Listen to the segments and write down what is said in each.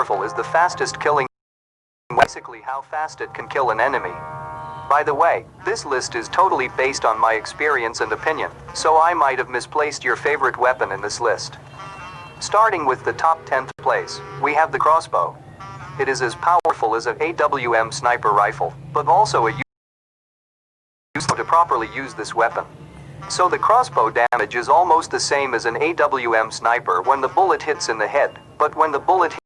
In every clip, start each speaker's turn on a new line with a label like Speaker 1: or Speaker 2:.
Speaker 1: powerful is the fastest killing, basically how fast it can kill an enemy. By the way, this list is totally based on my experience and opinion, so I might have misplaced your favorite weapon in this list. Starting with the top 10th place, we have the crossbow. It is as powerful as an AWM sniper rifle, but also a to properly use this weapon. So the crossbow damage is almost the same as an AWM sniper when the bullet hits in the head, but when the bullet hits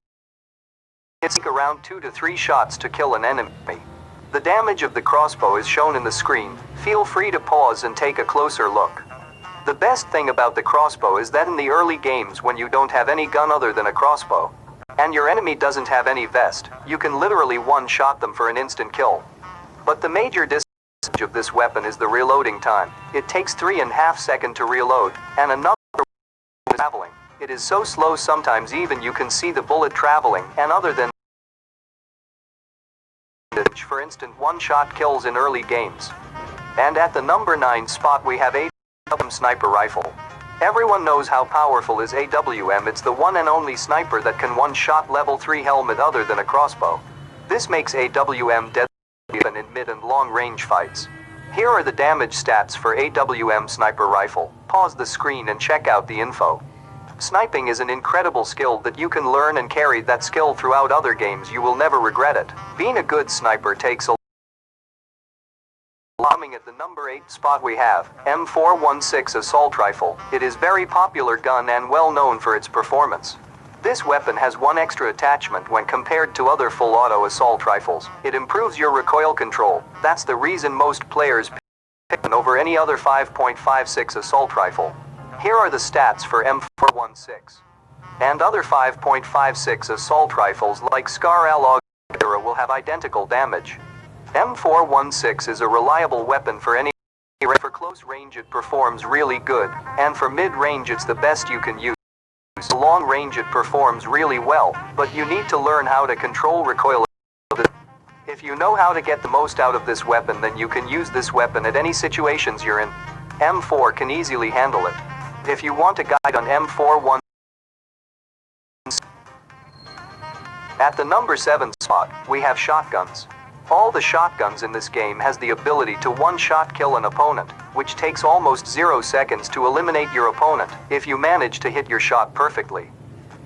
Speaker 1: around 2 to 3 shots to kill an enemy. The damage of the crossbow is shown in the screen. Feel free to pause and take a closer look. The best thing about the crossbow is that in the early games when you don't have any gun other than a crossbow, and your enemy doesn't have any vest, you can literally one-shot them for an instant kill. But the major disadvantage of this weapon is the reloading time. It takes 3.5 seconds to reload, and another is traveling. It is so slow sometimes even you can see the bullet traveling, and other than for instance one-shot kills in early games. And at the number 9 spot we have AWM sniper rifle. Everyone knows how powerful is AWM. It's the one and only sniper that can one-shot level 3 helmet other than a crossbow. This makes AWM deadly even in mid and long range fights. Here are the damage stats for AWM sniper rifle. Pause the screen and check out the info. Sniping is an incredible skill that you can learn and carry that skill throughout other games. You will never regret it. Being a good sniper takes a Coming at the number 8 spot we have M416 assault rifle. It is very popular gun and well known for its performance. This weapon has one extra attachment when compared to other full auto assault rifles. It improves your recoil control. That's the reason most players pick it over any other 5.56 assault rifle. Here are the stats for M416. And other 5.56 assault rifles like Scar Alog will have identical damage. M416 is a reliable weapon for any for close range. It performs really good, and for mid range it's the best you can use. Long range it performs really well, but you need to learn how to control recoil. If you know how to get the most out of this weapon, then you can use this weapon at any situations you're in. M4 can easily handle it. If you want a guide on M416, at the number 7 spot, we have shotguns. All the shotguns in this game has the ability to one-shot kill an opponent, which takes almost 0 seconds to eliminate your opponent if you manage to hit your shot perfectly.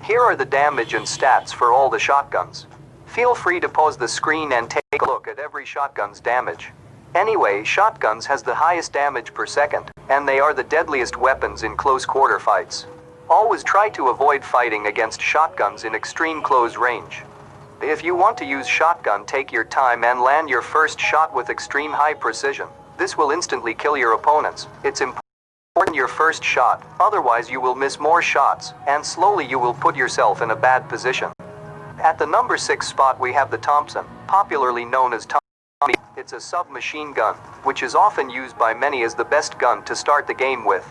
Speaker 1: Here are the damage and stats for all the shotguns. Feel free to pause the screen and take a look at every shotgun's damage. Anyway, shotguns has the highest damage per second, and they are the deadliest weapons in close quarter fights. Always try to avoid fighting against shotguns in extreme close range. If you want to use shotgun, take your time and land your first shot with extreme high precision. This will instantly kill your opponents. It's important your first shot, otherwise you will miss more shots, and slowly you will put yourself in a bad position. At the number 6 spot we have the Thompson, popularly known as Tommy. It's a submachine gun, which is often used by many as the best gun to start the game with.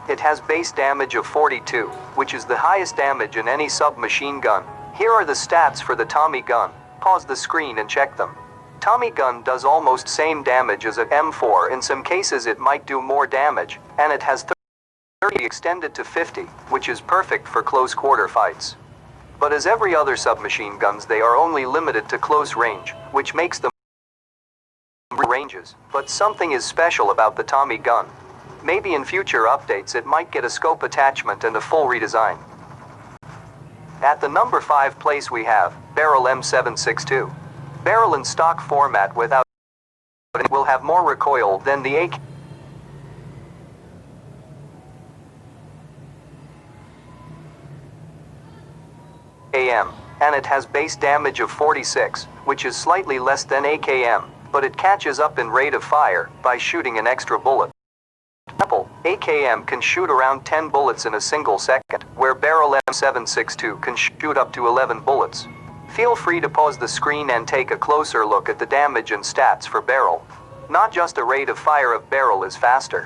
Speaker 1: It has base damage of 42, which is the highest damage in any submachine gun. Here are the stats for the Tommy gun. Pause the screen and check them. Tommy gun does almost same damage as an M4. In some cases it might do more damage, and it has 30 extended to 50, which is perfect for close quarter fights. But as every other submachine guns, they are only limited to close range, which makes them ranges. But something is special about the Tommy gun. Maybe in future updates it might get a scope attachment and a full redesign. At the number 5 place we have Barrel M762. Barrel in stock format without will have more recoil than the AKM, and it has base damage of 46, which is slightly less than AKM, but it catches up in rate of fire by shooting an extra bullet. AKM can shoot around 10 bullets in a single second, where Barrel M762 can shoot up to 11 bullets. Feel free to pause the screen and take a closer look at the damage and stats for Barrel. Not just the rate of fire of Barrel is faster.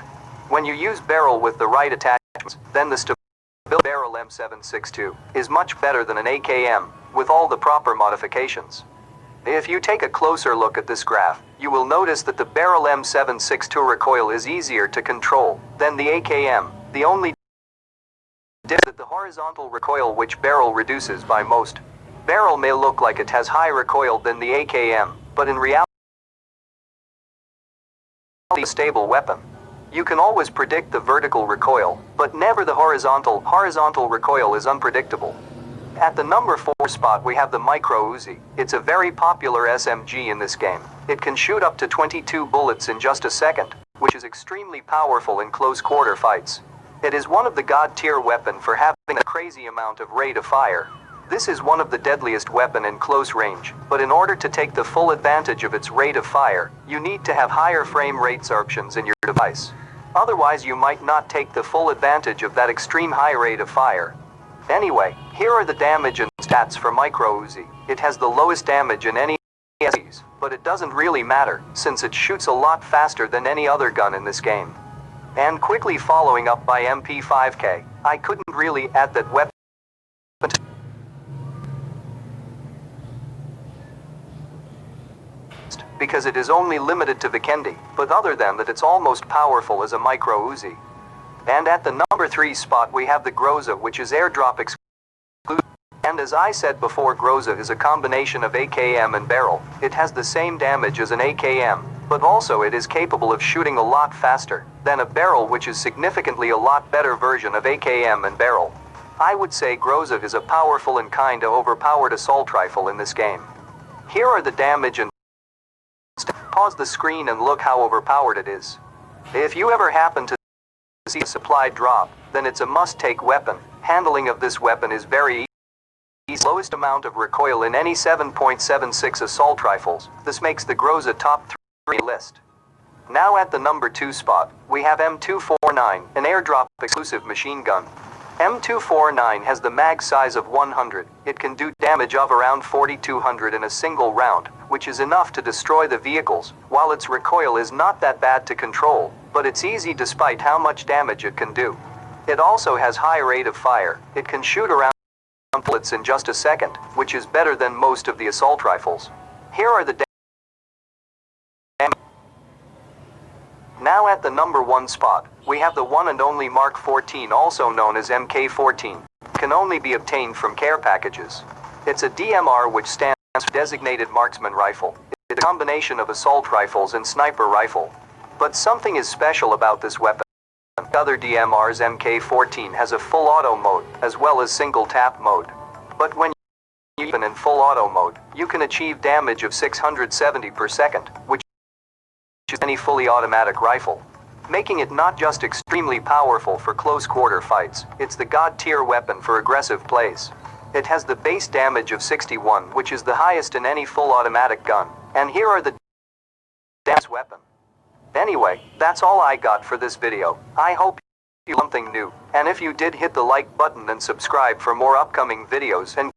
Speaker 1: When you use Barrel with the right attachments, then the stability Barrel M762 is much better than an AKM, with all the proper modifications. If you take a closer look at this graph, you will notice that the Barrel M762 recoil is easier to control than the AKM. The only difference is that the horizontal recoil which Barrel reduces by most. Barrel may look like it has higher recoil than the AKM, but in reality, a stable weapon. You can always predict the vertical recoil, but never the horizontal. Horizontal recoil is unpredictable. At the number 4 spot we have the Micro Uzi. It's a very popular SMG in this game. It can shoot up to 22 bullets in just a second, which is extremely powerful in close quarter fights. It is one of the god tier weapon for having a crazy amount of rate of fire. This is one of the deadliest weapon in close range, but in order to take the full advantage of its rate of fire, you need to have higher frame rates options in your device. Otherwise you might not take the full advantage of that extreme high rate of fire. Anyway, here are the damage and stats for Micro Uzi. It has the lowest damage in any SMGs, but it doesn't really matter, since it shoots a lot faster than any other gun in this game. And quickly following up by MP5K, I couldn't really add that weapon because it is only limited to Vikendi, but other than that it's almost powerful as a Micro Uzi. And at the number 3 spot we have the Groza, which is airdrop exclusive. And as I said before, Groza is a combination of AKM and barrel. It has the same damage as an AKM, but also it is capable of shooting a lot faster than a barrel, which is significantly a lot better version of AKM and barrel. I would say Groza is a powerful and kinda overpowered assault rifle in this game. Here are the damage and pause the screen and look how overpowered it is. If you ever happen to see a supply drop, then it's a must-take weapon. Handling of this weapon is very easy. Lowest amount of recoil in any 7.76 assault rifles. This makes the Groza top 3 list. Now at the number 2 spot, we have M249, an airdrop exclusive machine gun. M249 has the mag size of 100. It can do damage of around 4200 in a single round, which is enough to destroy the vehicles, while its recoil is not that bad to control, but it's easy despite how much damage it can do. It also has high rate of fire. It can shoot around bullets in just a second, which is better than most of the assault rifles. Here are the damage. Now at the number 1 spot, we have the one and only Mark 14, also known as MK14. It can only be obtained from care packages. It's a DMR, which stands for Designated Marksman Rifle. It's a combination of assault rifles and sniper rifle. But something is special about this weapon. Other DMRs, MK14 has a full auto mode, as well as single tap mode. But when you even in full auto mode, you can achieve damage of 670 per second, which is any fully automatic rifle, making it not just extremely powerful for close quarter fights, it's the god tier weapon for aggressive plays. It has the base damage of 61, which is the highest in any full automatic gun. And here are the damage weapon. Anyway, that's all I got for this video. I hope you learned something new, and if you did, hit the like button and subscribe for more upcoming videos, and